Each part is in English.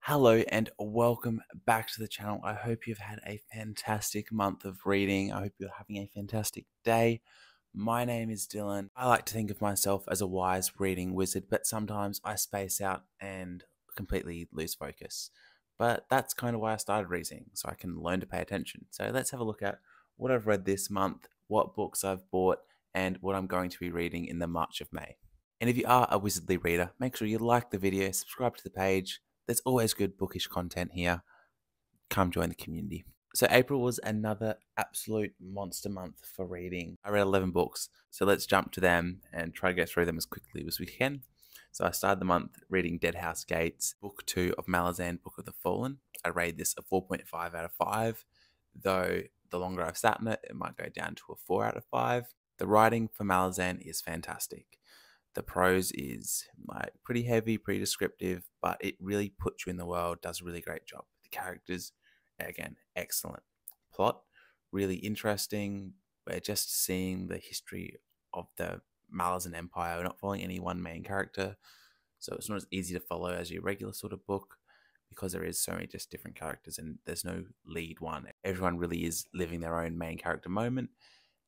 Hello and welcome back to the channel. I hope you've had a fantastic month of reading. I hope you're having a fantastic day. My name is Dylan. I like to think of myself as a wise reading wizard, but sometimes I space out and completely lose focus. But that's kind of why I started reading, so I can learn to pay attention. So let's have a look at what I've read this month, what books I've bought, and what I'm going to be reading in the March of May. And if you are a wizardly reader, make sure you like the video, subscribe to the page. There's always good bookish content here. Come join the community. So April was another absolute monster month for reading. I read 11 books, so let's jump to them and try to get through them as quickly as we can. So I started the month reading Deadhouse Gates, book 2 of Malazan, Book of the Fallen. I rate this a 4.5 out of 5, though the longer I've sat in it, it might go down to a 4 out of 5. The writing for Malazan is fantastic. The prose is like pretty heavy, pretty descriptive, but it really puts you in the world, does a really great job. The characters, again, excellent. Plot, really interesting. We're just seeing the history of the Malazan Empire. We're not following any one main character, so it's not as easy to follow as your regular sort of book because there is so many just different characters and there's no lead one. Everyone really is living their own main character moment.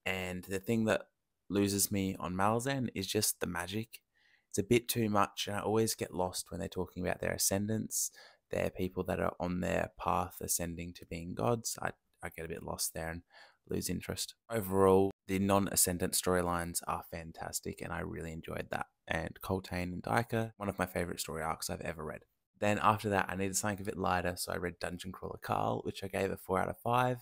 And the thing that loses me on Malazan is just the magic. It's a bit too much, and I always get lost when they're talking about their ascendants. They're people that are on their path ascending to being gods. I get a bit lost there and lose interest. Overall, the non-ascendant storylines are fantastic, and I really enjoyed that. And Coltane and Dika, one of my favorite story arcs I've ever read. Then after that, I needed something a bit lighter, so I read Dungeon Crawler Carl, which I gave a 4 out of 5.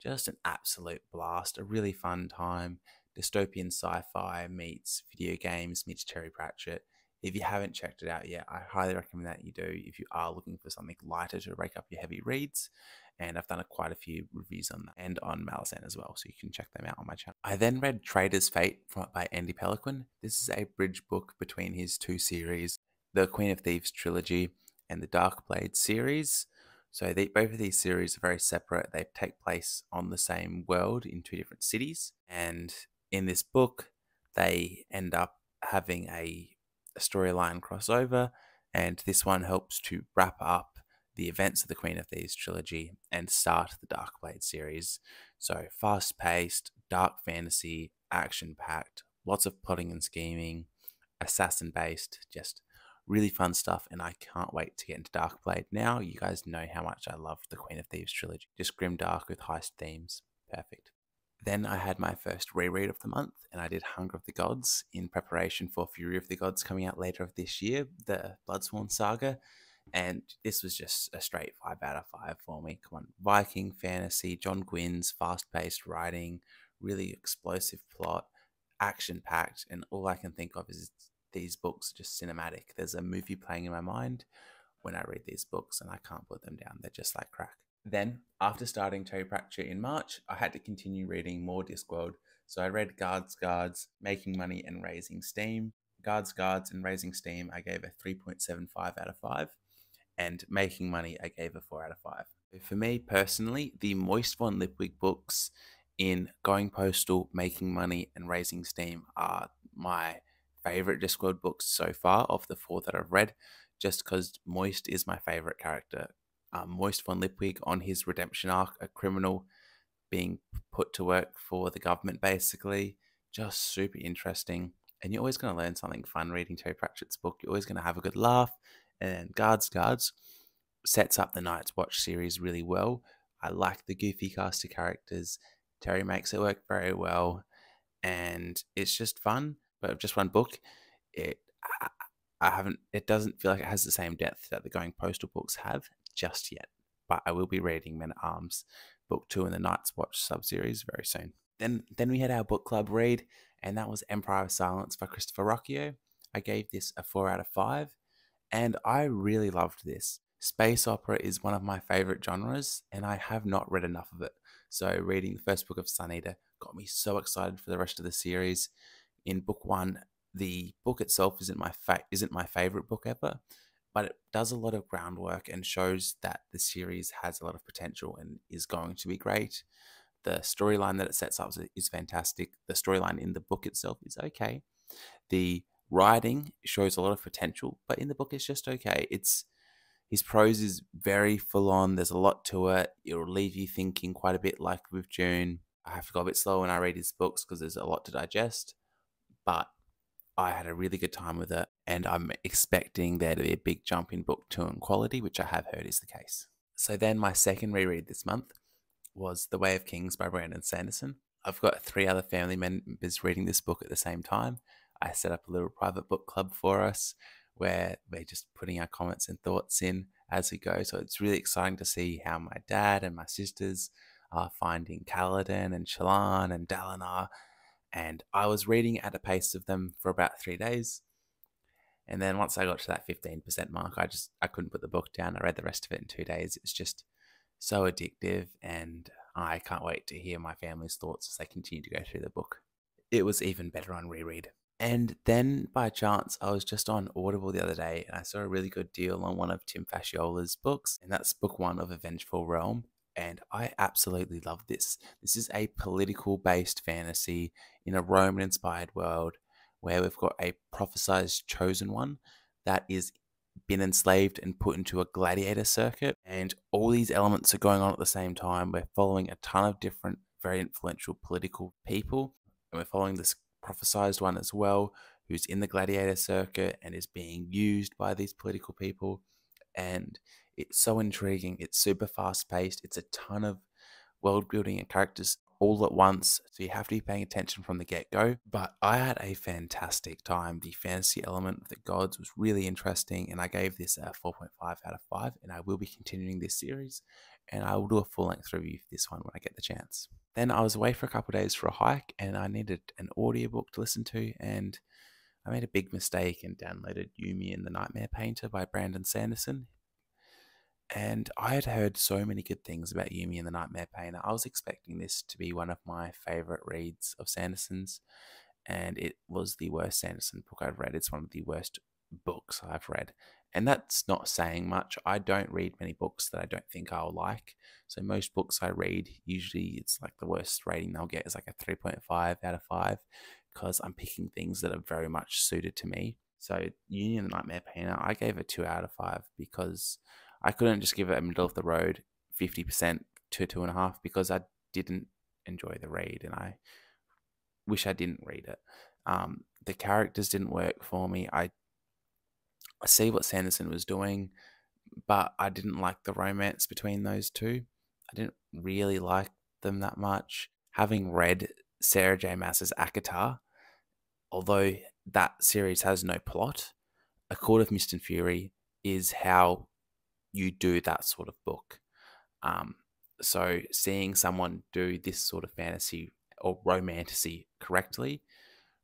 Just an absolute blast, a really fun time. Dystopian sci-fi meets video games meets Terry Pratchett. If you haven't checked it out yet, I highly recommend that you do if you are looking for something lighter to break up your heavy reads. And I've done quite a few reviews on that and on Malazan as well, so you can check them out on my channel. I then read Traitors Fate by Andy Peliquin. This is a bridge book between his two series, the Queen of Thieves trilogy and the Dark Blade series. So both of these series are very separate. They take place on the same world in two different cities. And in this book, they end up having a storyline crossover. And this one helps to wrap up the events of the Queen of Thieves trilogy and start the Dark Blade series. So fast-paced, dark fantasy, action-packed, lots of plotting and scheming, assassin-based, just really fun stuff, and I can't wait to get into Darkblade now. You guys know how much I love the Queen of Thieves trilogy. Just grimdark with heist themes. Perfect. Then I had my first reread of the month, and I did Hunger of the Gods in preparation for Fury of the Gods coming out later of this year, the Bloodsworn saga. And this was just a straight 5 out of 5 for me. Come on, Viking fantasy, John Gwynn's fast-paced writing, really explosive plot, action-packed, and all I can think of is these books are just cinematic. There's a movie playing in my mind when I read these books, and I can't put them down. They're just like crack. Then, after starting Terry Pratchett in March, I had to continue reading more Discworld. So I read Guards, Making Money and Raising Steam. Guards, and Raising Steam, I gave a 3.75 out of 5. And Making Money, I gave a 4 out of 5. For me personally, the Moist von Lipwig books in Going Postal, Making Money, and Raising Steam are my favorite Discworld books so far of the 4 that I've read, just because Moist is my favorite character. Moist von Lipwig on his redemption arc, a criminal being put to work for the government basically, just super interesting. And you're always going to learn something fun reading Terry Pratchett's book. You're always going to have a good laugh. And Guards sets up the Night's Watch series really well. I like the goofy cast of characters. Terry makes it work very well. And it's just fun. But just one book, it doesn't feel like it has the same depth that the Going Postal books have just yet. But I will be reading Men at Arms book 2 in the Night's Watch sub-series very soon. Then we had our book club read, and that was Empire of Silence by Christopher Rucchio. I gave this a 4 out of 5, and I really loved this. Space opera is one of my favorite genres, and I have not read enough of it. So reading the first book of Sun Eater got me so excited for the rest of the series. In book 1, the book itself isn't my favorite book ever, but it does a lot of groundwork and shows that the series has a lot of potential and is going to be great. The storyline that it sets up is fantastic. The storyline in the book itself is okay. The writing shows a lot of potential, but in the book it's just okay. His prose is very full on. There's a lot to it. It'll leave you thinking quite a bit, like with June. I have to go a bit slow when I read his books because there's a lot to digest. But I had a really good time with it, and I'm expecting there to be a big jump in book 2 in quality, which I have heard is the case. So then my second reread this month was The Way of Kings by Brandon Sanderson. I've got 3 other family members reading this book at the same time. I set up a little private book club for us where we're just putting our comments and thoughts in as we go. So it's really exciting to see how my dad and my sisters are finding Kaladin and Shallan and Dalinar. And I was reading at a pace of them for about 3 days. And then once I got to that 15% mark, I couldn't put the book down. I read the rest of it in 2 days. It was just so addictive, and I can't wait to hear my family's thoughts as they continue to go through the book. It was even better on reread. And then by chance, I was just on Audible the other day and I saw a really good deal on one of Tim Fasciola's books, and that's book 1 of A Vengeful Realm. And I absolutely love this. This is a political based fantasy in a Roman inspired world where we've got a prophesized chosen one that is been enslaved and put into a gladiator circuit, and all these elements are going on at the same time. We're following a ton of different very influential political people, and we're following this prophesized one as well, who's in the gladiator circuit and is being used by these political people. And it's so intriguing. It's super fast paced. It's a ton of world building and characters all at once, so you have to be paying attention from the get-go. But I had a fantastic time. The fantasy element of the gods was really interesting, and I gave this a 4.5 out of 5, and I will be continuing this series, and I will do a full-length review for this one when I get the chance. Then I was away for a couple of days for a hike, and I needed an audiobook to listen to, and I made a big mistake and downloaded Yumi and the Nightmare Painter by Brandon Sanderson. And I had heard so many good things about Yumi and the Nightmare Painter. I was expecting this to be one of my favourite reads of Sanderson's, and it was the worst Sanderson book I've read. It's one of the worst books I've read. And that's not saying much. I don't read many books that I don't think I'll like. So most books I read, usually it's like the worst rating they'll get is like a 3.5 out of 5, because I'm picking things that are very much suited to me. So Yumi and the Nightmare Painter, I gave it 2 out of 5 because I couldn't just give it a middle of the road 50% to 2.5 because I didn't enjoy the read and I wish I didn't read it. The characters didn't work for me. I see what Sanderson was doing, but I didn't like the romance between those two. I didn't really like them that much. Having read Sarah J. Maas's ACOTAR, although that series has no plot, A Court of Mist and Fury is how you do that sort of book. So seeing someone do this sort of fantasy or romantasy correctly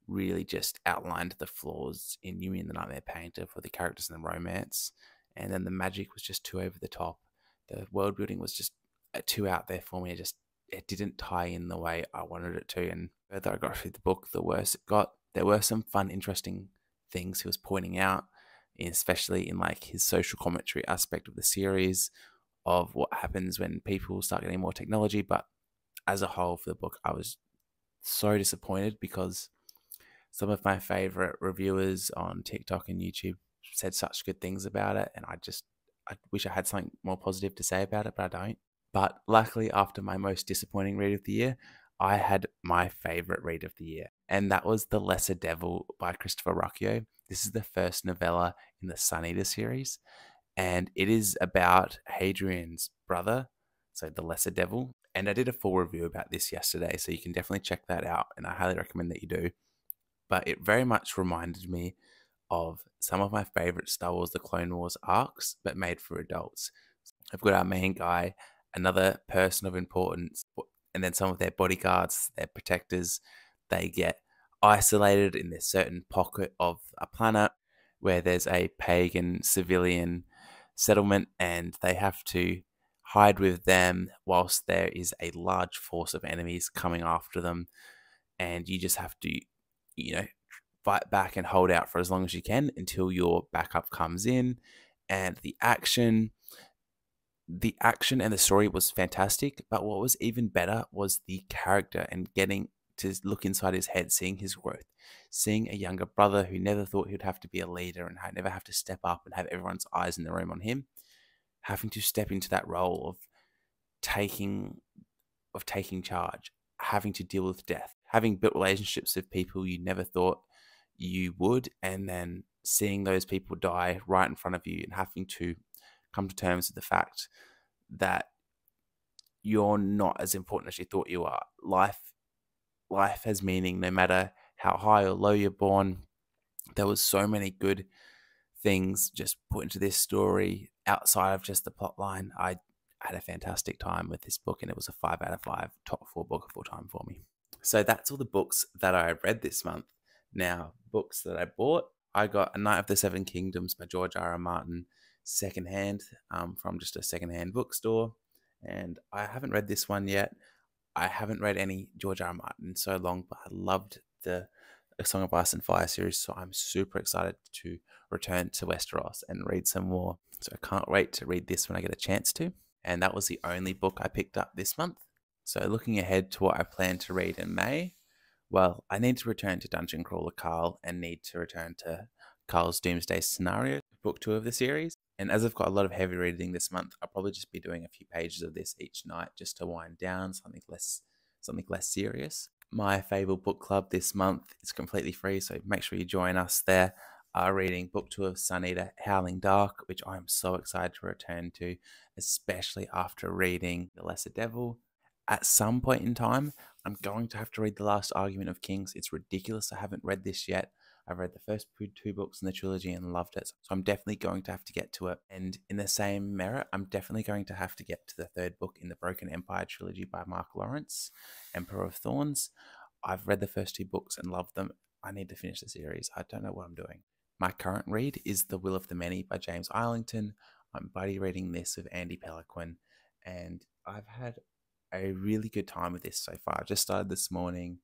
really just outlined the flaws in Yumi and the Nightmare Painter for the characters and the romance. And then the magic was just too over the top. The world building was just too out there for me. It didn't tie in the way I wanted it to. And the further I got through the book, the worse it got. There were some fun, interesting things he was pointing out, especially in like his social commentary aspect of the series of what happens when people start getting more technology. But as a whole for the book, I was so disappointed because some of my favorite reviewers on TikTok and YouTube said such good things about it, and I wish I had something more positive to say about it, but I don't. But luckily, after my most disappointing read of the year, I had my favorite read of the year, and that was The Lesser Devil by Christopher Rucchio. This is the first novella in the Sun Eater series, and it is about Hadrian's brother, so the Lesser Devil. And I did a full review about this yesterday, so you can definitely check that out, and I highly recommend that you do. But it very much reminded me of some of my favorite Star Wars The Clone Wars arcs, but made for adults. I've got our main guy, another person of importance, and then some of their bodyguards, their protectors, they get isolated in this certain pocket of a planet where there's a pagan civilian settlement, and they have to hide with them whilst there is a large force of enemies coming after them. And you just have to, fight back and hold out for as long as you can until your backup comes in. And the action and the story was fantastic, but what was even better was the character and getting to look inside his head, seeing his growth, seeing a younger brother who never thought he'd have to be a leader and never have to step up and have everyone's eyes in the room on him. having to step into that role of taking charge, having to deal with death, having built relationships with people you never thought you would, and then seeing those people die right in front of you and having to come to terms with the fact that you're not as important as you thought you are. Life has meaning no matter how high or low you're born. There was so many good things just put into this story outside of just the plot line. I had a fantastic time with this book, and it was a 5 out of 5 top 4 book of all time for me. So that's all the books that I read this month. Now, books that I bought, I got A Knight of the Seven Kingdoms by George R. R. Martin secondhand from just a secondhand bookstore, and I haven't read this one yet. I haven't read any George R. R. Martin in so long, but I loved the A Song of Ice and Fire series, so I'm super excited to return to Westeros and read some more. So I can't wait to read this when I get a chance to. And that was the only book I picked up this month. So looking ahead to what I plan to read in May, well, I need to return to Dungeon Crawler Carl and need to return to Carl's Doomsday Scenario, book 2 of the series. And as I've got a lot of heavy reading this month, I'll probably just be doing a few pages of this each night just to wind down, something less serious. My favourite book club this month is completely free, so make sure you join us there. Reading book 2 of Sun Eater, Howling Dark, which I'm so excited to return to, especially after reading The Lesser Devil. At some point in time, I'm going to have to read The Last Argument of Kings. It's ridiculous I haven't read this yet. I've read the first 2 books in the trilogy and loved it, so I'm definitely going to have to get to it. And in the same merit, I'm definitely going to have to get to the 3rd book in the Broken Empire trilogy by Mark Lawrence, Emperor of Thorns. I've read the first 2 books and loved them. I need to finish the series. I don't know what I'm doing. My current read is The Will of the Many by James Islington. I'm buddy reading this with Andy Peliquin, and I've had a really good time with this so far. I just started this morning.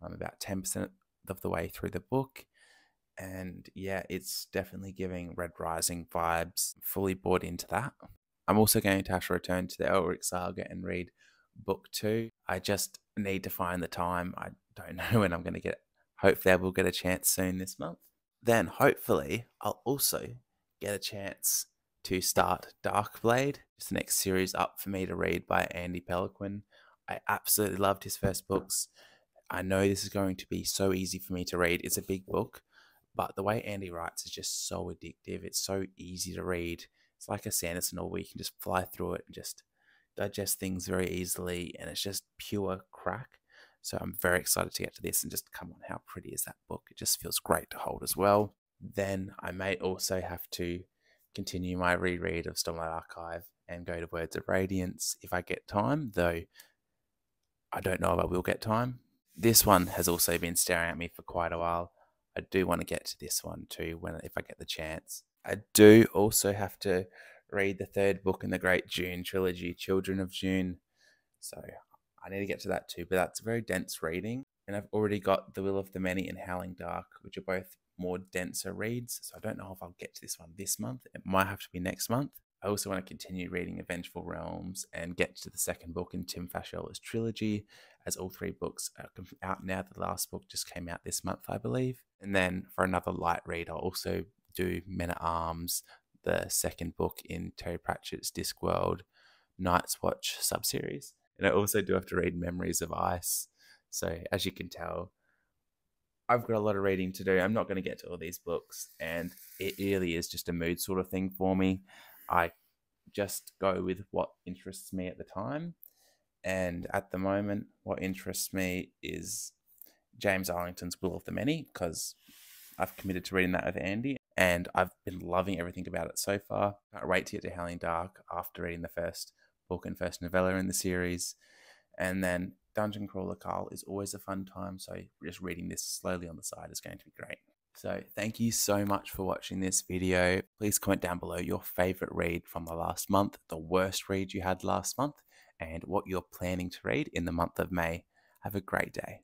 I'm about 10% of the way through the book, and yeah, it's definitely giving Red Rising vibes. Fully bought into that. I'm also going to have to return to the Elric Saga and read book 2. I just need to find the time. I don't know when I'm going to get it. Hopefully I will get a chance soon this month. Then hopefully I'll also get a chance to start Darkblade. It's the next series up for me to read by Andy Peliquin. I absolutely loved his first books. I know this is going to be so easy for me to read. It's a big book, but the way Andy writes is just so addictive. It's so easy to read. It's like a Sanderson novel where you can just fly through it and just digest things very easily, and it's just pure crack. So I'm very excited to get to this, and just come on, how pretty is that book? It just feels great to hold as well. Then I may also have to continue my reread of Stormlight Archive and go to Words of Radiance if I get time, though I don't know if I will get time. This one has also been staring at me for quite a while. I do want to get to this one too if I get the chance. I do also have to read the 3rd book in the Great June trilogy, Children of June. So I need to get to that too, but that's a very dense reading. And I've already got The Will of the Many and Howling Dark, which are both more denser reads. So I don't know if I'll get to this one this month. It might have to be next month. I also want to continue reading Vengeful Realms and get to the 2nd book in Tim Fasciolla's trilogy, as all 3 books are out now. The last book just came out this month, I believe. And then for another light read, I'll also do Men at Arms, the 2nd book in Terry Pratchett's Discworld Night's Watch subseries. And I also do have to read Memories of Ice. So as you can tell, I've got a lot of reading to do. I'm not going to get to all these books, and it really is just a mood sort of thing for me. I just go with what interests me at the time. And at the moment, what interests me is James Arlington's Will of the Many, because I've committed to reading that with Andy, and I've been loving everything about it so far. Can't wait to get to Howling Dark after reading the first book and first novella in the series. And then Dungeon Crawler Carl is always a fun time, so just reading this slowly on the side is going to be great. So thank you so much for watching this video. Please comment down below your favorite read from the last month, the worst read you had last month, and what you're planning to read in the month of May. Have a great day.